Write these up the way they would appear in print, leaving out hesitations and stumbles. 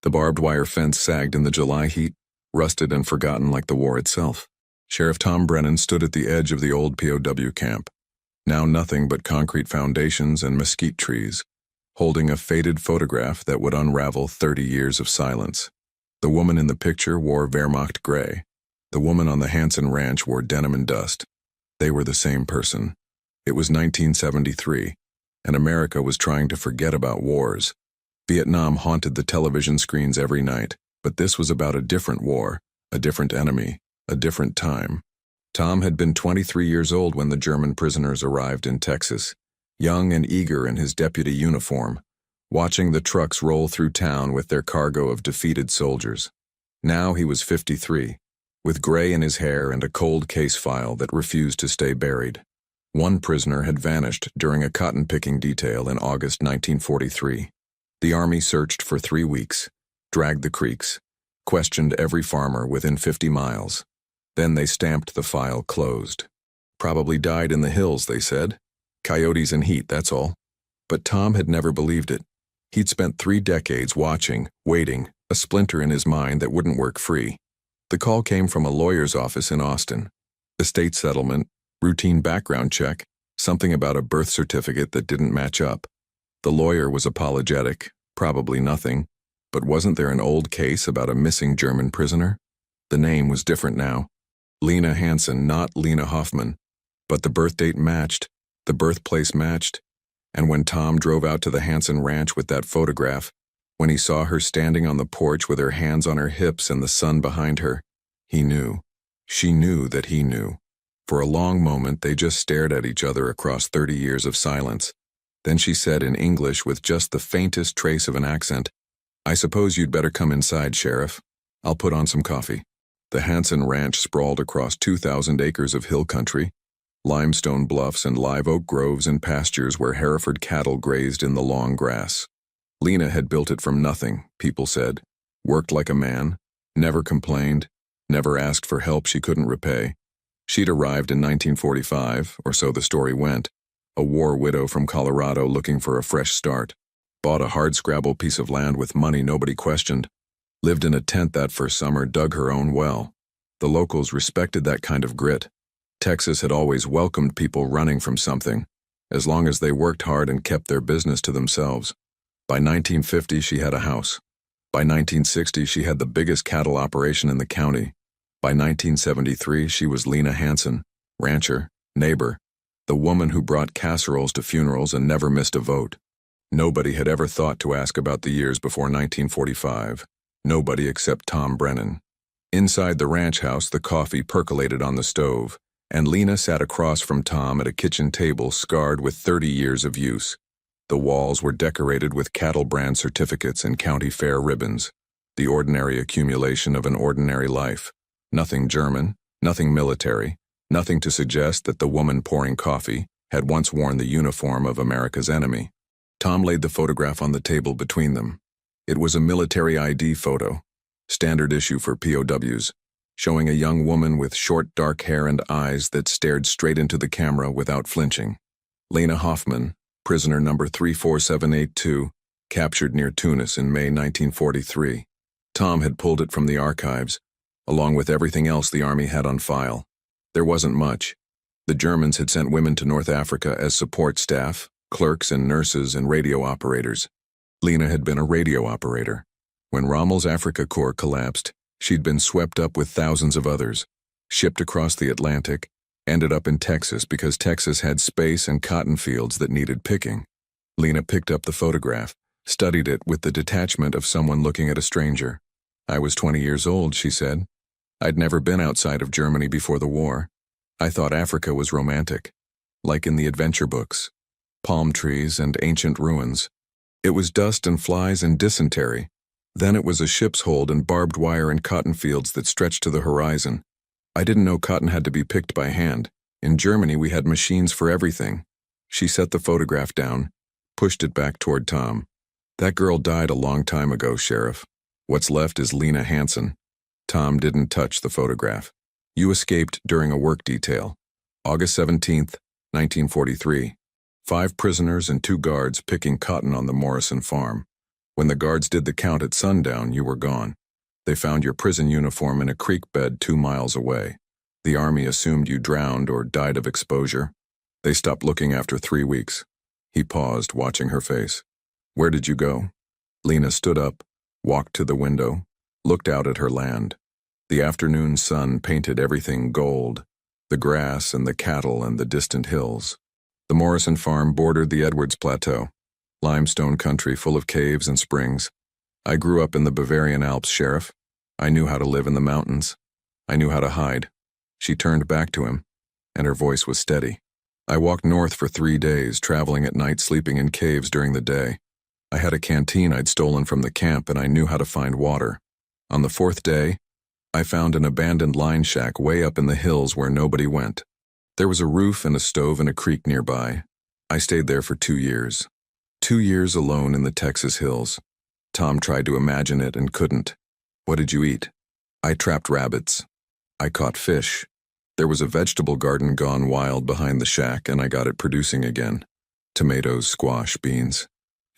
The barbed wire fence sagged in the July heat, rusted and forgotten like the war itself. Sheriff Tom Brennan stood at the edge of the old POW camp, now nothing but concrete foundations and mesquite trees, holding a faded photograph that would unravel 30 years of silence. The woman in the picture wore Wehrmacht gray. The woman on the Hansen ranch wore denim and dust. They were the same person. It was 1973, and America was trying to forget about wars. Vietnam haunted the television screens every night, but this was about a different war, a different enemy, a different time. Tom had been 23 years old when the German prisoners arrived in Texas, young and eager in his deputy uniform, watching the trucks roll through town with their cargo of defeated soldiers. Now he was 53, with gray in his hair and a cold case file that refused to stay buried. One prisoner had vanished during a cotton-picking detail in August 1943. The Army searched for 3 weeks, dragged the creeks, questioned every farmer within 50 miles. Then they stamped the file closed. Probably died in the hills, they said. Coyotes and heat, that's all. But Tom had never believed it. He'd spent 3 decades watching, waiting, a splinter in his mind that wouldn't work free. The call came from a lawyer's office in Austin. Estate settlement, routine background check, something about a birth certificate that didn't match up. The lawyer was apologetic, probably nothing, but wasn't there an old case about a missing German prisoner? The name was different now. Lena Hansen, not Lena Hoffman. But the birth date matched, the birthplace matched, and when Tom drove out to the Hansen ranch with that photograph, when he saw her standing on the porch with her hands on her hips and the sun behind her, he knew. She knew that he knew. For a long moment they just stared at each other across 30 years of silence. Then she said in English with just the faintest trace of an accent, "I suppose you'd better come inside, Sheriff. I'll put on some coffee." The Hansen ranch sprawled across 2,000 acres of hill country, limestone bluffs and live oak groves and pastures where Hereford cattle grazed in the long grass. Lena had built it from nothing, people said, worked like a man, never complained, never asked for help she couldn't repay. She'd arrived in 1945, or so the story went, a war widow from Colorado looking for a fresh start, bought a hardscrabble piece of land with money nobody questioned, lived in a tent that first summer, dug her own well. The locals respected that kind of grit. Texas had always welcomed people running from something, as long as they worked hard and kept their business to themselves. By 1950, she had a house. By 1960, she had the biggest cattle operation in the county. By 1973, she was Lena Hansen, rancher, neighbor, the woman who brought casseroles to funerals and never missed a vote. Nobody had ever thought to ask about the years before 1945. Nobody except Tom Brennan. Inside the ranch house, the coffee percolated on the stove, and Lena sat across from Tom at a kitchen table scarred with 30 years of use. The walls were decorated with cattle brand certificates and county fair ribbons, the ordinary accumulation of an ordinary life. Nothing German, nothing military, nothing to suggest that the woman pouring coffee had once worn the uniform of America's enemy. Tom laid the photograph on the table between them. It was a military ID photo, standard issue for POWs, showing a young woman with short dark hair and eyes that stared straight into the camera without flinching. Lena Hoffman, prisoner number 34782, captured near Tunis in May 1943. Tom had pulled it from the archives, along with everything else the Army had on file. There wasn't much. The Germans had sent women to North Africa as support staff, clerks and nurses and radio operators. Lena had been a radio operator. When Rommel's Africa Corps collapsed, she'd been swept up with thousands of others, shipped across the Atlantic, ended up in Texas because Texas had space and cotton fields that needed picking. Lena picked up the photograph, studied it with the detachment of someone looking at a stranger. "I was 20 years old," she said. "I'd never been outside of Germany before the war. I thought Africa was romantic, like in the adventure books. Palm trees and ancient ruins. It was dust and flies and dysentery. Then it was a ship's hold and barbed wire and cotton fields that stretched to the horizon. I didn't know cotton had to be picked by hand. In Germany, we had machines for everything." She set the photograph down, pushed it back toward Tom. "That girl died a long time ago, Sheriff. What's left is Lena Hansen." Tom didn't touch the photograph. "You escaped during a work detail. August 17th, 1943. 5 prisoners and 2 guards picking cotton on the Morrison farm. When the guards did the count at sundown, you were gone. They found your prison uniform in a creek bed 2 miles away. The army assumed you drowned or died of exposure. They stopped looking after 3 weeks. He paused, watching her face. Where did you go? Lena stood up, walked to the window, looked out at her land. The afternoon sun painted everything gold, the grass and the cattle and the distant hills. The Morrison farm bordered the Edwards Plateau, limestone country full of caves and springs. I grew up in the Bavarian Alps, Sheriff. I knew how to live in the mountains. I knew how to hide. She turned back to him, and her voice was steady. I walked north for 3 days, traveling at night, sleeping in caves during the day. I had a canteen I'd stolen from the camp, and I knew how to find water. On the 4th day, I found an abandoned line shack way up in the hills where nobody went. There was a roof and a stove and a creek nearby. I stayed there for 2 years. 2 years alone in the Texas hills. Tom tried to imagine it and couldn't. What did you eat? I trapped rabbits. I caught fish. There was a vegetable garden gone wild behind the shack, and I got it producing again. Tomatoes, squash, beans.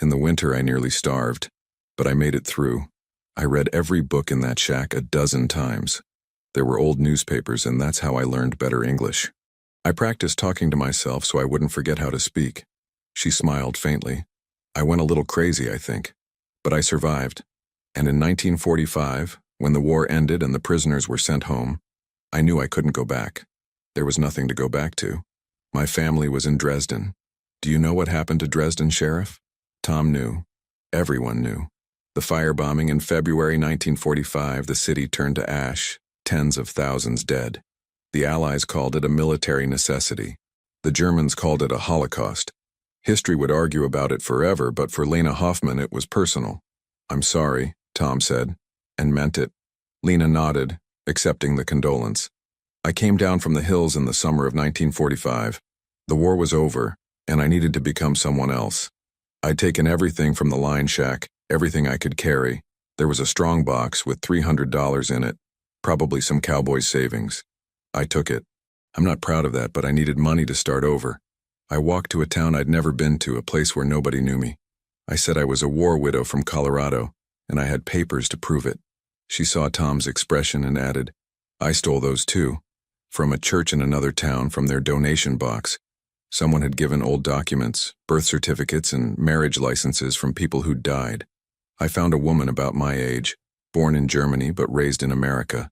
In the winter, I nearly starved, but I made it through. I read every book in that shack 12 times. There were old newspapers, and that's how I learned better English. I practiced talking to myself so I wouldn't forget how to speak. She smiled faintly. I went a little crazy, I think. But I survived. And in 1945, when the war ended and the prisoners were sent home, I knew I couldn't go back. There was nothing to go back to. My family was in Dresden. Do you know what happened to Dresden, Sheriff? Tom knew. Everyone knew. The firebombing in February 1945, the city turned to ash, tens of thousands dead. The Allies called it a military necessity. The Germans called it a Holocaust. History would argue about it forever, but for Lena Hoffman it was personal. I'm sorry, Tom said, and meant it. Lena nodded, accepting the condolence. I came down from the hills in the summer of 1945. The war was over, and I needed to become someone else. I'd taken everything from the line shack, everything I could carry. There was a strong box with $300 in it, probably some cowboy savings. I took it. I'm not proud of that, but I needed money to start over. I walked to a town I'd never been to, a place where nobody knew me. I said I was a war widow from Colorado, and I had papers to prove it. She saw Tom's expression and added, I stole those too, from a church in another town, from their donation box. Someone had given old documents, birth certificates, and marriage licenses from people who'd died. I found a woman about my age, born in Germany but raised in America,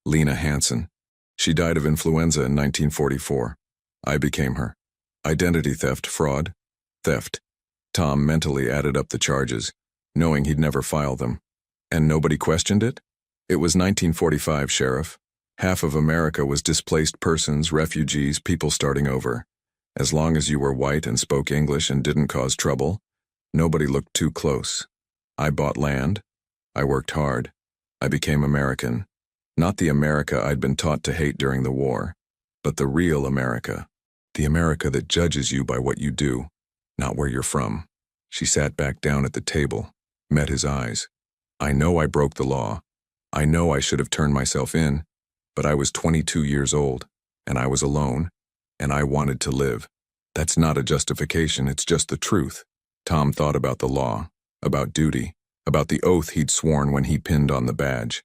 Lena Hansen. She died of influenza in 1944. I became her. Identity theft, fraud, theft. Tom mentally added up the charges, knowing he'd never file them. And nobody questioned it? It was 1945, Sheriff. Half of America was displaced persons, refugees, people starting over. As long as you were white and spoke English and didn't cause trouble, nobody looked too close. I bought land. I worked hard. I became American. Not the America I'd been taught to hate during the war, but the real America. The America that judges you by what you do, not where you're from. She sat back down at the table, met his eyes. I know I broke the law. I know I should have turned myself in, but I was 22 years old, and I was alone, and I wanted to live. That's not a justification, it's just the truth. Tom thought about the law, about duty, about the oath he'd sworn when he pinned on the badge.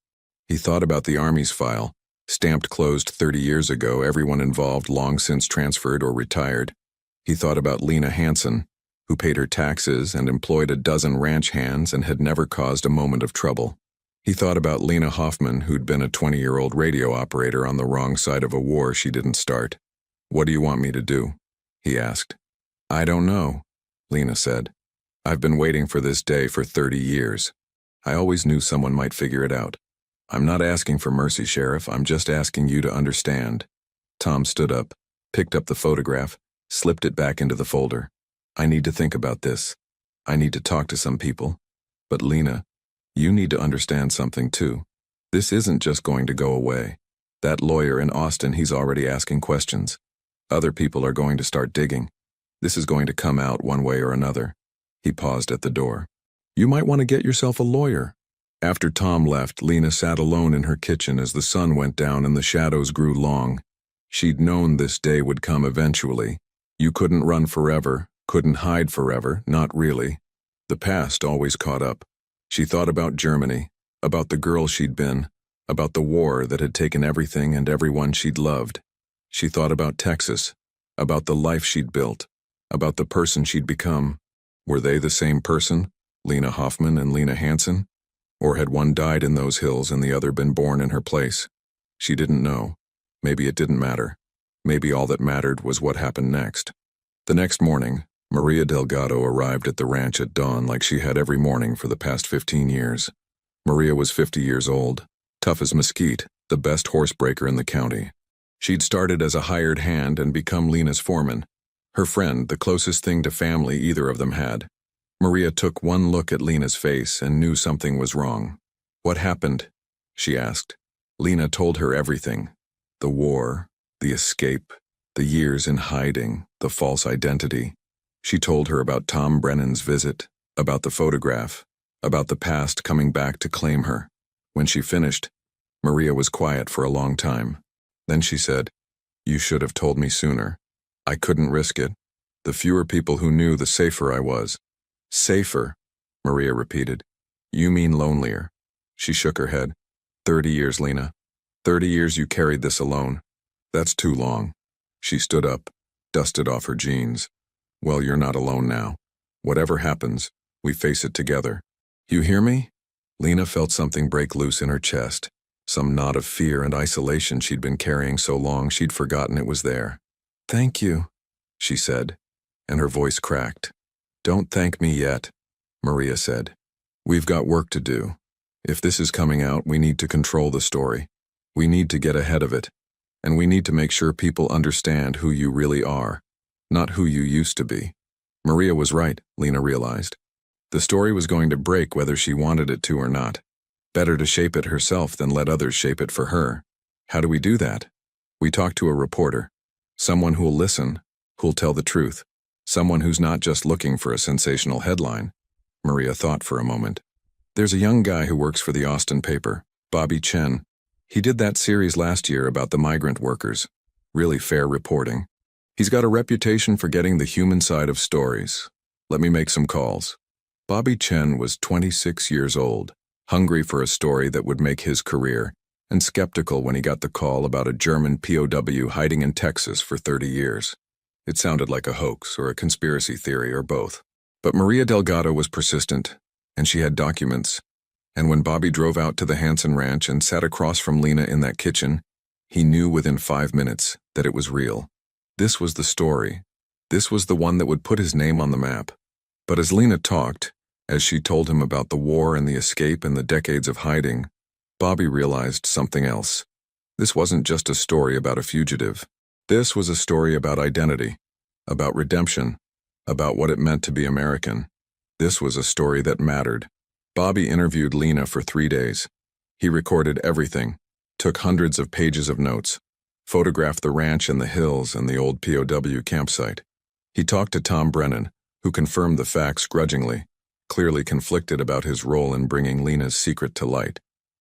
He thought about the Army's file, stamped closed 30 years ago, everyone involved long since transferred or retired. He thought about Lena Hansen, who paid her taxes and employed a dozen ranch hands and had never caused a moment of trouble. He thought about Lena Hoffman, who'd been a 20-year-old radio operator on the wrong side of a war she didn't start. What do you want me to do? He asked. I don't know, Lena said. I've been waiting for this day for 30 years. I always knew someone might figure it out. I'm not asking for mercy, Sheriff. I'm just asking you to understand. Tom stood up, picked up the photograph, slipped it back into the folder. I need to think about this. I need to talk to some people. But Lena, you need to understand something too. This isn't just going to go away. That lawyer in Austin, he's already asking questions. Other people are going to start digging. This is going to come out one way or another. He paused at the door. You might want to get yourself a lawyer. After Tom left, Lena sat alone in her kitchen as the sun went down and the shadows grew long. She'd known this day would come eventually. You couldn't run forever, couldn't hide forever, not really. The past always caught up. She thought about Germany, about the girl she'd been, about the war that had taken everything and everyone she'd loved. She thought about Texas, about the life she'd built, about the person she'd become. Were they the same person, Lena Hoffman and Lena Hansen? Or had one died in those hills and the other been born in her place? She didn't know. Maybe it didn't matter. Maybe all that mattered was what happened next. The next morning, Maria Delgado arrived at the ranch at dawn like she had every morning for the past 15 years. Maria was 50 years old, tough as mesquite, the best horsebreaker in the county. She'd started as a hired hand and become Lena's foreman. Her friend, the closest thing to family either of them had. Maria took one look at Lena's face and knew something was wrong. "What happened?" she asked. Lena told her everything. The war, the escape, the years in hiding, the false identity. She told her about Tom Brennan's visit, about the photograph, about the past coming back to claim her. When she finished, Maria was quiet for a long time. Then she said, "You should have told me sooner. I couldn't risk it. The fewer people who knew, the safer I was." "Safer," Maria repeated. "You mean lonelier." She shook her head. 30 years, Lena. 30 years you carried this alone. That's too long." She stood up, dusted off her jeans. "Well, you're not alone now. Whatever happens, we face it together. You hear me?" Lena felt something break loose in her chest, some knot of fear and isolation she'd been carrying so long she'd forgotten it was there. "Thank you," she said, and her voice cracked. "Don't thank me yet," Maria said. "We've got work to do. If this is coming out, we need to control the story. We need to get ahead of it. And we need to make sure people understand who you really are, not who you used to be." Maria was right, Lena realized. The story was going to break whether she wanted it to or not. Better to shape it herself than let others shape it for her. How do we do that? We talk to a reporter. Someone who'll listen, who'll tell the truth. Someone who's not just looking for a sensational headline. Maria thought for a moment. There's a young guy who works for the Austin paper, Bobby Chen. He did that series last year about the migrant workers. Really fair reporting. He's got a reputation for getting the human side of stories. Let me make some calls. Bobby Chen was 26 years old, hungry for a story that would make his career, and skeptical when he got the call about a German POW hiding in Texas for 30 years. It sounded like a hoax or a conspiracy theory or both. But Maria Delgado was persistent, and she had documents. And when Bobby drove out to the Hansen ranch and sat across from Lena in that kitchen, he knew within 5 minutes that it was real. This was the story. This was the one that would put his name on the map. But as Lena talked, as she told him about the war and the escape and the decades of hiding, Bobby realized something else. This wasn't just a story about a fugitive. This was a story about identity, about redemption, about what it meant to be American. This was a story that mattered. Bobby interviewed Lena for 3 days. He recorded everything, took hundreds of pages of notes, photographed the ranch and the hills and the old POW campsite. He talked to Tom Brennan, who confirmed the facts grudgingly, clearly conflicted about his role in bringing Lena's secret to light.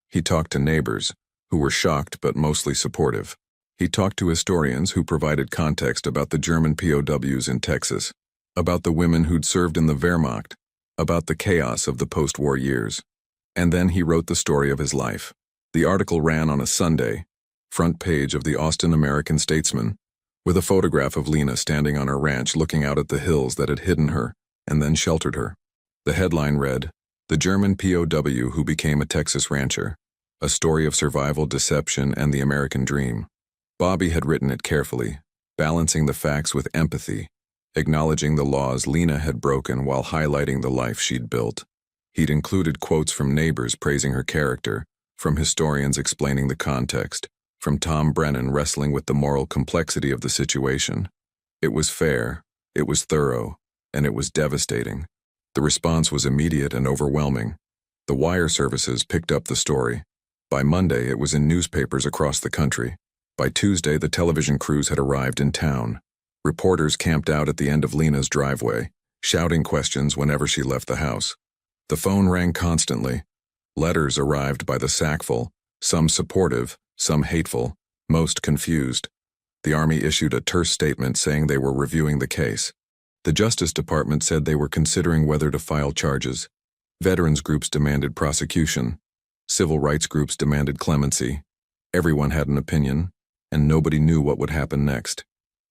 He talked to neighbors, who were shocked but mostly supportive. He talked to historians who provided context about the German POWs in Texas, about the women who'd served in the Wehrmacht, about the chaos of the post-war years. And then he wrote the story of his life. The article ran on a Sunday, front page of the Austin American Statesman, with a photograph of Lena standing on her ranch looking out at the hills that had hidden her and then sheltered her. The headline read, "The German POW Who Became a Texas Rancher, a Story of Survival, Deception, and the American Dream." Bobby had written it carefully, balancing the facts with empathy, acknowledging the laws Lena had broken while highlighting the life she'd built. He'd included quotes from neighbors praising her character, from historians explaining the context, from Tom Brennan wrestling with the moral complexity of the situation. It was fair, it was thorough, and it was devastating. The response was immediate and overwhelming. The wire services picked up the story. By Monday, it was in newspapers across the country. By Tuesday, the television crews had arrived in town. Reporters camped out at the end of Lena's driveway, shouting questions whenever she left the house. The phone rang constantly. Letters arrived by the sackful, some supportive, some hateful, most confused. The Army issued a terse statement saying they were reviewing the case. The Justice Department said they were considering whether to file charges. Veterans groups demanded prosecution. Civil rights groups demanded clemency. Everyone had an opinion, and nobody knew what would happen next.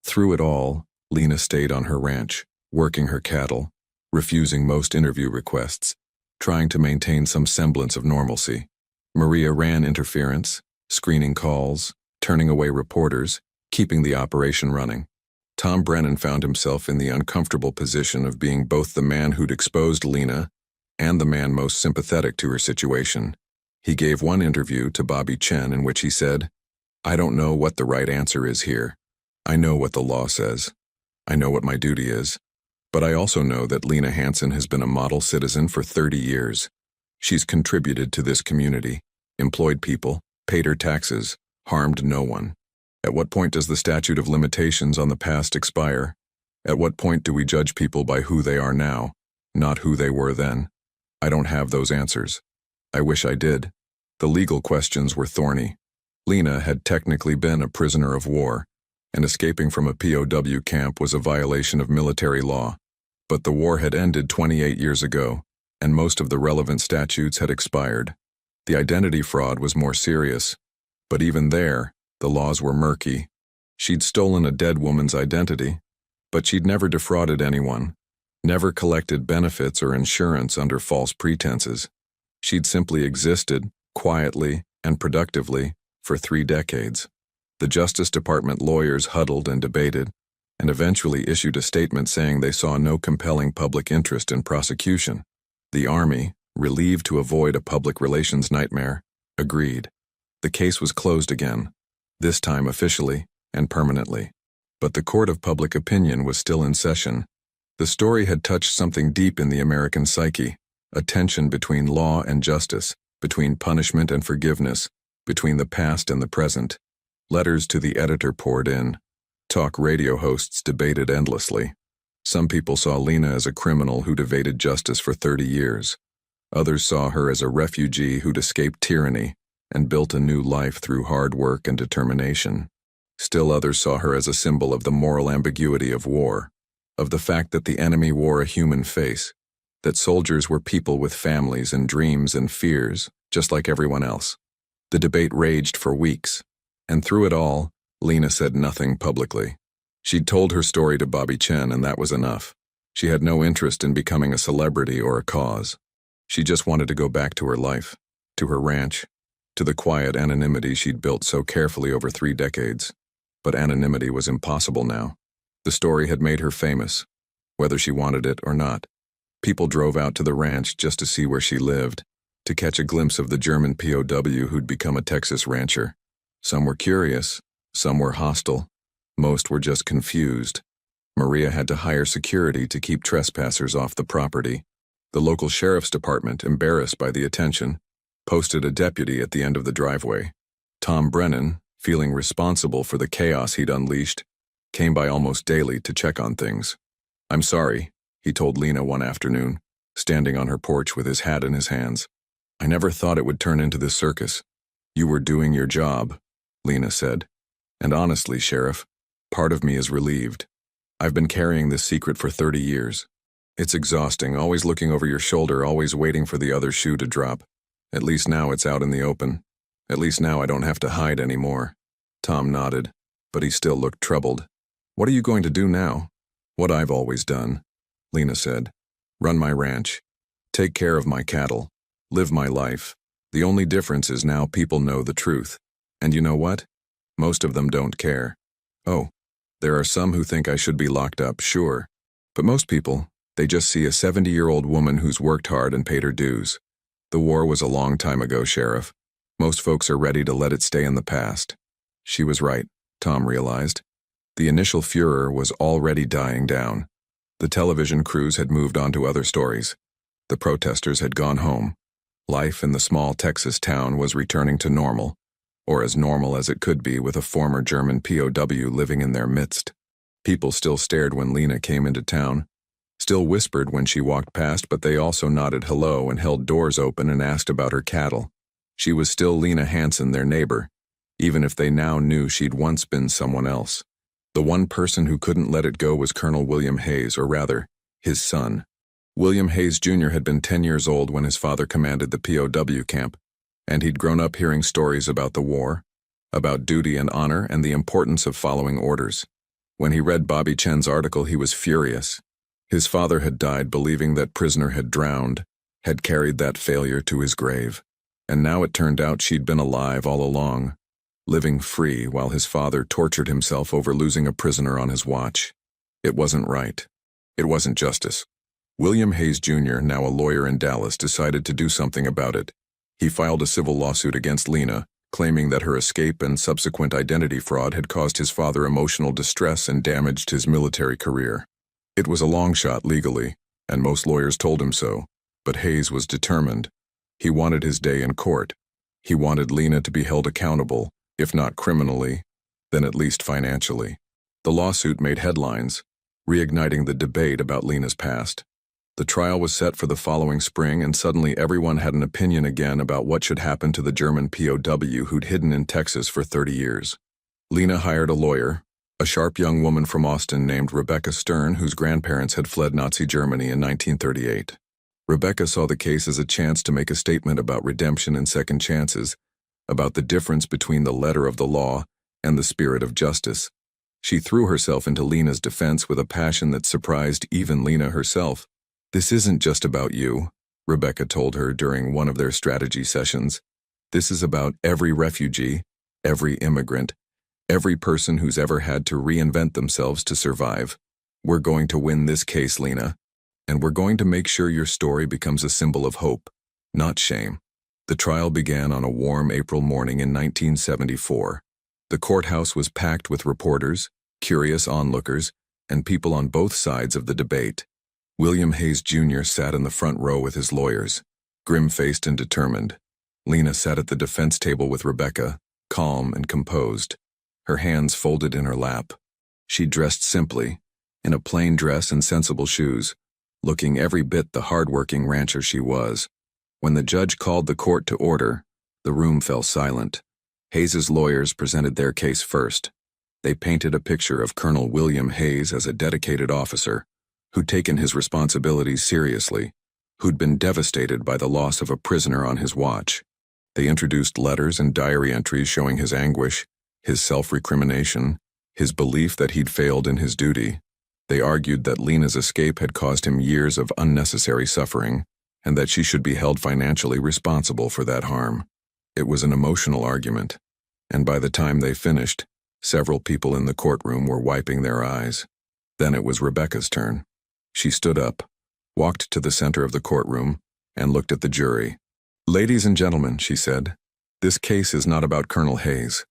Through it all, Lena stayed on her ranch, working her cattle, refusing most interview requests, trying to maintain some semblance of normalcy. Maria ran interference, screening calls, turning away reporters, keeping the operation running. Tom Brennan found himself in the uncomfortable position of being both the man who'd exposed Lena and the man most sympathetic to her situation. He gave one interview to Bobby Chen in which he said, "I don't know what the right answer is here. I know what the law says. I know what my duty is. But I also know that Lena Hansen has been a model citizen for 30 years. She's contributed to this community, employed people, paid her taxes, harmed no one. At what point does the statute of limitations on the past expire? At what point do we judge people by who they are now, not who they were then? I don't have those answers. I wish I did." The legal questions were thorny. Lena had technically been a prisoner of war, and escaping from a POW camp was a violation of military law. But the war had ended 28 years ago, and most of the relevant statutes had expired. The identity fraud was more serious, but even there, the laws were murky. She'd stolen a dead woman's identity, but she'd never defrauded anyone, never collected benefits or insurance under false pretenses. She'd simply existed, quietly and productively, for 3 decades. The Justice Department lawyers huddled and debated, and eventually issued a statement saying they saw no compelling public interest in prosecution. The Army, relieved to avoid a public relations nightmare, agreed. The case was closed again, this time officially and permanently. But the court of public opinion was still in session. The story had touched something deep in the American psyche, a tension between law and justice, between punishment and forgiveness, between the past and the present. Letters to the editor poured in. Talk radio hosts debated endlessly. Some people saw Lena as a criminal who'd evaded justice for 30 years. Others saw her as a refugee who'd escaped tyranny and built a new life through hard work and determination. Still others saw her as a symbol of the moral ambiguity of war, of the fact that the enemy wore a human face, that soldiers were people with families and dreams and fears, just like everyone else. The debate raged for weeks, and through it all, Lena said nothing publicly. She'd told her story to Bobby Chen, and that was enough. She had no interest in becoming a celebrity or a cause. She just wanted to go back to her life, to her ranch, to the quiet anonymity she'd built so carefully over 3 decades. But anonymity was impossible now. The story had made her famous, whether she wanted it or not. People drove out to the ranch just to see where she lived, to catch a glimpse of the German POW who'd become a Texas rancher. Some were curious, some were hostile, most were just confused. Maria had to hire security to keep trespassers off the property. The local sheriff's department, embarrassed by the attention, posted a deputy at the end of the driveway. Tom Brennan, feeling responsible for the chaos he'd unleashed, came by almost daily to check on things. "I'm sorry," he told Lena one afternoon, standing on her porch with his hat in his hands. "I never thought it would turn into this circus." "You were doing your job," Lena said. "And honestly, Sheriff, part of me is relieved. I've been carrying this secret for 30 years. It's exhausting, always looking over your shoulder, always waiting for the other shoe to drop. At least now it's out in the open. At least now I don't have to hide anymore." Tom nodded, but he still looked troubled. "What are you going to do now?" "What I've always done," Lena said. "Run my ranch. Take care of my cattle. Live my life. The only difference is now people know the truth. And you know what? Most of them don't care. Oh, there are some who think I should be locked up, sure. But most people, they just see a 70-year-old woman who's worked hard and paid her dues. The war was a long time ago, Sheriff. Most folks are ready to let it stay in the past." She was right, Tom realized. The initial furor was already dying down. The television crews had moved on to other stories. The protesters had gone home. Life in the small Texas town was returning to normal, or as normal as it could be with a former German POW living in their midst. People still stared when Lena came into town, still whispered when she walked past, but they also nodded hello and held doors open and asked about her cattle. She was still Lena Hansen, their neighbor, even if they now knew she'd once been someone else. The one person who couldn't let it go was Colonel William Hayes, or rather, his son. William Hayes Jr. had been 10 years old when his father commanded the POW camp, and he'd grown up hearing stories about the war, about duty and honor and the importance of following orders. When he read Bobby Chen's article, he was furious. His father had died believing that prisoner had drowned, had carried that failure to his grave, and now it turned out she'd been alive all along, living free while his father tortured himself over losing a prisoner on his watch. It wasn't right. It wasn't justice. William Hayes Jr., now a lawyer in Dallas, decided to do something about it. He filed a civil lawsuit against Lena, claiming that her escape and subsequent identity fraud had caused his father emotional distress and damaged his military career. It was a long shot legally, and most lawyers told him so, but Hayes was determined. He wanted his day in court. He wanted Lena to be held accountable, if not criminally, then at least financially. The lawsuit made headlines, reigniting the debate about Lena's past. The trial was set for the following spring, and suddenly everyone had an opinion again about what should happen to the German POW who'd hidden in Texas for 30 years. Lena hired a lawyer, a sharp young woman from Austin named Rebecca Stern, whose grandparents had fled Nazi Germany in 1938. Rebecca saw the case as a chance to make a statement about redemption and second chances, about the difference between the letter of the law and the spirit of justice. She threw herself into Lena's defense with a passion that surprised even Lena herself. "This isn't just about you," Rebecca told her during one of their strategy sessions. "This is about every refugee, every immigrant, every person who's ever had to reinvent themselves to survive. We're going to win this case, Lena, and we're going to make sure your story becomes a symbol of hope, not shame." The trial began on a warm April morning in 1974. The courthouse was packed with reporters, curious onlookers, and people on both sides of the debate. William Hayes Jr. sat in the front row with his lawyers, grim-faced and determined. Lena sat at the defense table with Rebecca, calm and composed, her hands folded in her lap. She dressed simply, in a plain dress and sensible shoes, looking every bit the hard-working rancher she was. When the judge called the court to order, the room fell silent. Hayes's lawyers presented their case first. They painted a picture of Colonel William Hayes as a dedicated officer, who'd taken his responsibilities seriously, who'd been devastated by the loss of a prisoner on his watch. They introduced letters and diary entries showing his anguish, his self-recrimination, his belief that he'd failed in his duty. They argued that Lena's escape had caused him years of unnecessary suffering, and that she should be held financially responsible for that harm. It was an emotional argument, and by the time they finished, several people in the courtroom were wiping their eyes. Then it was Rebecca's turn. She stood up, walked to the center of the courtroom, and looked at the jury. "Ladies and gentlemen," she said, "this case is not about Colonel Hayes.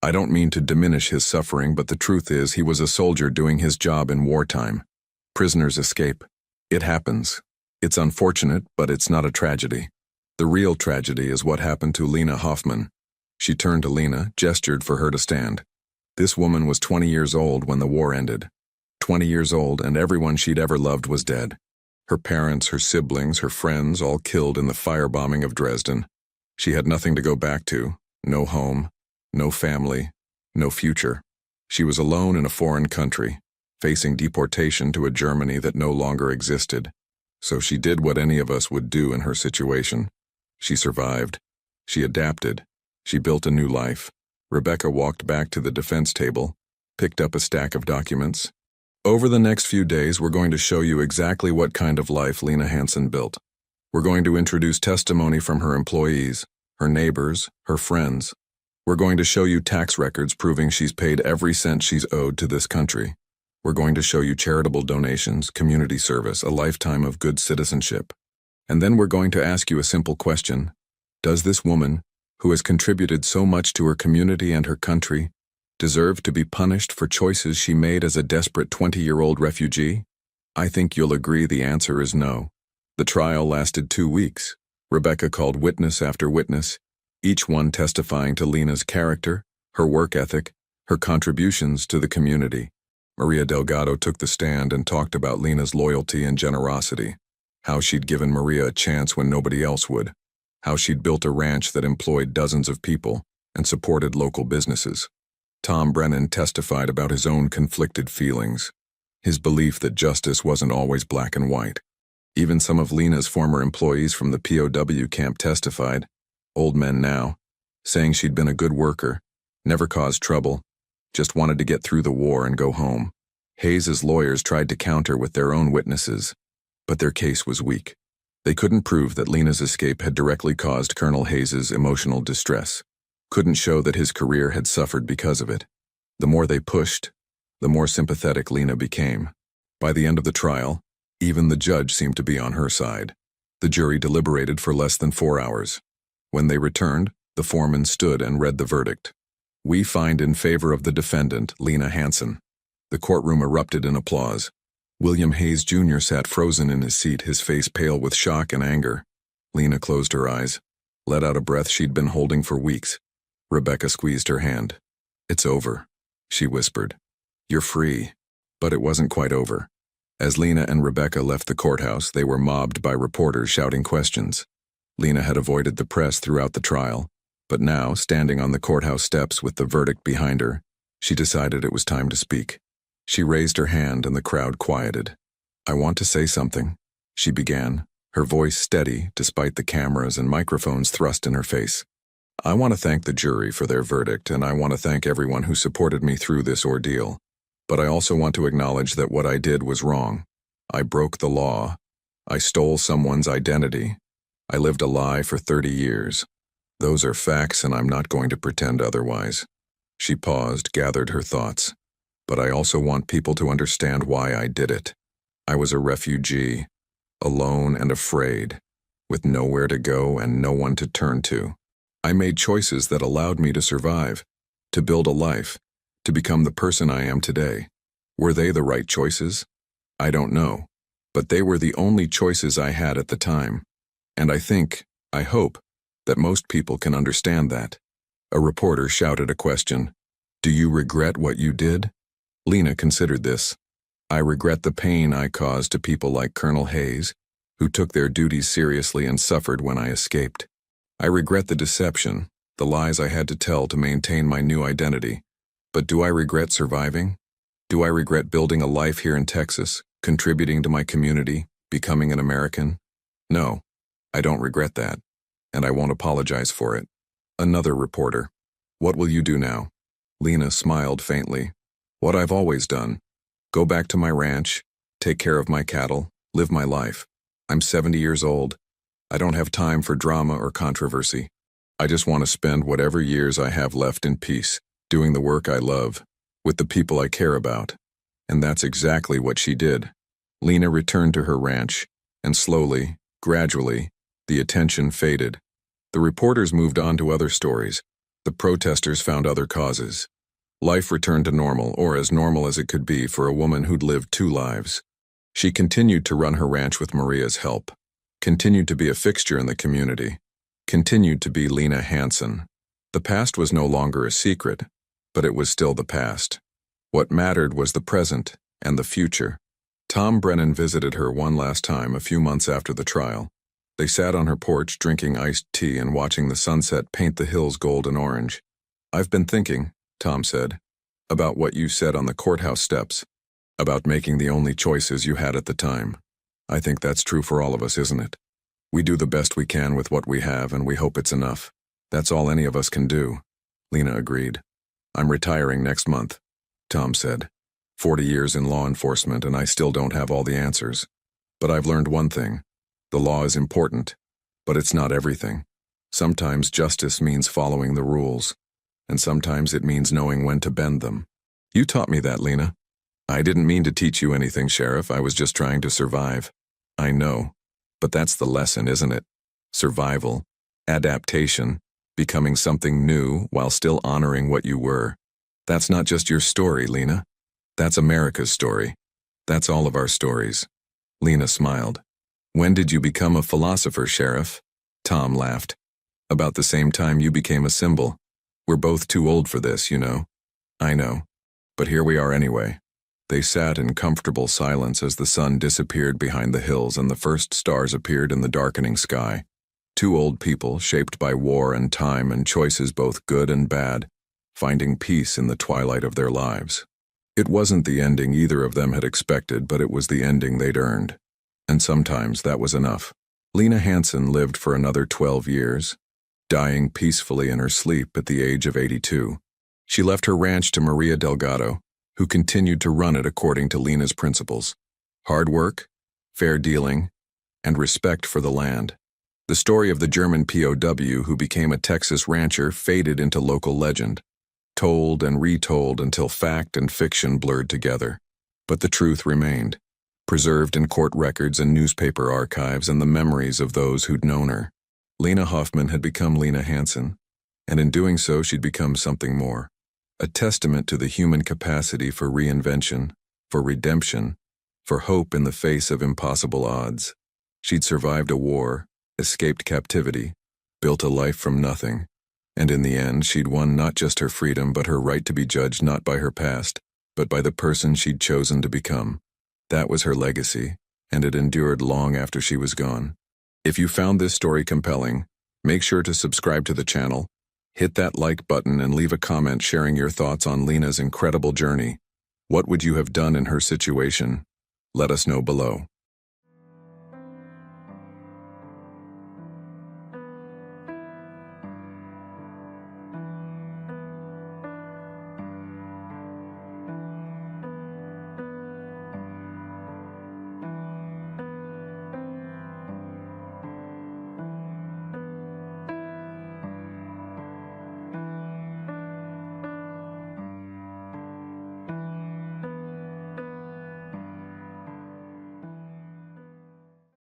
I don't mean to diminish his suffering, but the truth is he was a soldier doing his job in wartime. Prisoners escape. It happens. It's unfortunate, but it's not a tragedy. The real tragedy is what happened to Lena Hoffman." She turned to Lena, gestured for her to stand. This woman was 20 years old when the war ended. 20 years old, and everyone she'd ever loved was dead. Her parents, her siblings, her friends, all killed in the firebombing of Dresden. She had nothing to go back to, no home, no family, no future. She was alone in a foreign country, facing deportation to a Germany that no longer existed. So she did what any of us would do in her situation. She survived. She adapted. She built a new life. Rebecca walked back to the defense table, picked up a stack of documents. "Over the next few days, we're going to show you exactly what kind of life Lena Hansen built. We're going to introduce testimony from her employees, her neighbors, her friends. We're going to show you tax records proving she's paid every cent she's owed to this country. We're going to show you charitable donations, community service, a lifetime of good citizenship. And then we're going to ask you a simple question. Does this woman, who has contributed so much to her community and her country, deserve to be punished for choices she made as a desperate 20-year-old refugee? I think you'll agree the answer is no." The trial lasted 2 weeks. Rebecca called witness after witness, each one testifying to Lena's character, her work ethic, her contributions to the community. Maria Delgado took the stand and talked about Lena's loyalty and generosity, how she'd given Maria a chance when nobody else would, how she'd built a ranch that employed dozens of people and supported local businesses. Tom Brennan testified about his own conflicted feelings, his belief that justice wasn't always black and white. Even some of Lena's former employees from the POW camp testified, old men now, saying she'd been a good worker, never caused trouble, just wanted to get through the war and go home. Hayes's lawyers tried to counter with their own witnesses, but their case was weak. They couldn't prove that Lena's escape had directly caused Colonel Hayes's emotional distress, couldn't show that his career had suffered because of it. The more they pushed, the more sympathetic Lena became. By the end of the trial, even the judge seemed to be on her side. The jury deliberated for less than 4 hours. When they returned, the foreman stood and read the verdict. "We find in favor of the defendant, Lena Hansen." The courtroom erupted in applause. William Hayes Jr. sat frozen in his seat, his face pale with shock and anger. Lena closed her eyes, let out a breath she'd been holding for weeks. Rebecca squeezed her hand. "It's over," she whispered. "You're free." But it wasn't quite over. As Lena and Rebecca left the courthouse, they were mobbed by reporters shouting questions. Lena had avoided the press throughout the trial, but now, standing on the courthouse steps with the verdict behind her, she decided it was time to speak. She raised her hand and the crowd quieted. "I want to say something," she began, her voice steady despite the cameras and microphones thrust in her face. "I want to thank the jury for their verdict, and I want to thank everyone who supported me through this ordeal. But I also want to acknowledge that what I did was wrong. I broke the law. I stole someone's identity. I lived a lie for 30 years. Those are facts, and I'm not going to pretend otherwise." She paused, gathered her thoughts. "But I also want people to understand why I did it. I was a refugee, alone and afraid, with nowhere to go and no one to turn to. I made choices that allowed me to survive, to build a life, to become the person I am today. Were they the right choices? I don't know, but they were the only choices I had at the time. And I hope, that most people can understand that." A reporter shouted a question. "Do you regret what you did?" Lena considered this. "I regret the pain I caused to people like Colonel Hayes, who took their duties seriously and suffered when I escaped. I regret the deception, the lies I had to tell to maintain my new identity. But do I regret surviving? Do I regret building a life here in Texas, contributing to my community, becoming an American? No, I don't regret that, and I won't apologize for it." Another reporter. "What will you do now?" Lena smiled faintly. "What I've always done. Go back to my ranch, take care of my cattle, live my life. I'm 70 years old. I don't have time for drama or controversy. I just want to spend whatever years I have left in peace, doing the work I love, with the people I care about." And that's exactly what she did. Lena returned to her ranch, and slowly, gradually, the attention faded. The reporters moved on to other stories. The protesters found other causes. Life returned to normal, or as normal as it could be for a woman who'd lived 2 lives. She continued to run her ranch with Maria's help, continued to be a fixture in the community, continued to be Lena Hansen. The past was no longer a secret, but it was still the past. What mattered was the present and the future. Tom Brennan visited her one last time a few months after the trial. They sat on her porch drinking iced tea and watching the sunset paint the hills gold and orange. "I've been thinking," Tom said, "about what you said on the courthouse steps, about making the only choices you had at the time. I think that's true for all of us, isn't it? We do the best we can with what we have, and we hope it's enough. That's all any of us can do." Lena agreed. "I'm retiring next month," Tom said. 40 years in law enforcement, and I still don't have all the answers. But I've learned one thing. The law is important, but it's not everything. Sometimes justice means following the rules, and sometimes it means knowing when to bend them. You taught me that, Lena. I didn't mean to teach you anything, Sheriff. I was just trying to survive. I know, but that's the lesson, isn't it? Survival, adaptation, becoming something new while still honoring what you were. That's not just your story, Lena. That's America's story. That's all of our stories." Lena smiled. "When did you become a philosopher, Sheriff?" Tom laughed. "About the same time you became a symbol. We're both too old for this, you know." "I know. But here we are anyway." They sat in comfortable silence as the sun disappeared behind the hills and the first stars appeared in the darkening sky. 2 old people, shaped by war and time and choices both good and bad, finding peace in the twilight of their lives. It wasn't the ending either of them had expected, but it was the ending they'd earned. And sometimes that was enough. Lena Hansen lived for another 12 years, dying peacefully in her sleep at the age of 82. She left her ranch to Maria Delgado, who continued to run it according to Lena's principles: hard work, fair dealing, and respect for the land. The story of the German POW who became a Texas rancher faded into local legend, told and retold until fact and fiction blurred together. But the truth remained, preserved in court records and newspaper archives and the memories of those who'd known her. Lena Hoffman had become Lena Hansen, and in doing so she'd become something more, a testament to the human capacity for reinvention, for redemption, for hope in the face of impossible odds. She'd survived a war, escaped captivity, built a life from nothing, and in the end she'd won not just her freedom but her right to be judged not by her past, but by the person she'd chosen to become. That was her legacy, and it endured long after she was gone. If you found this story compelling, make sure to subscribe to the channel, hit that like button and leave a comment sharing your thoughts on Lena's incredible journey. What would you have done in her situation? Let us know below.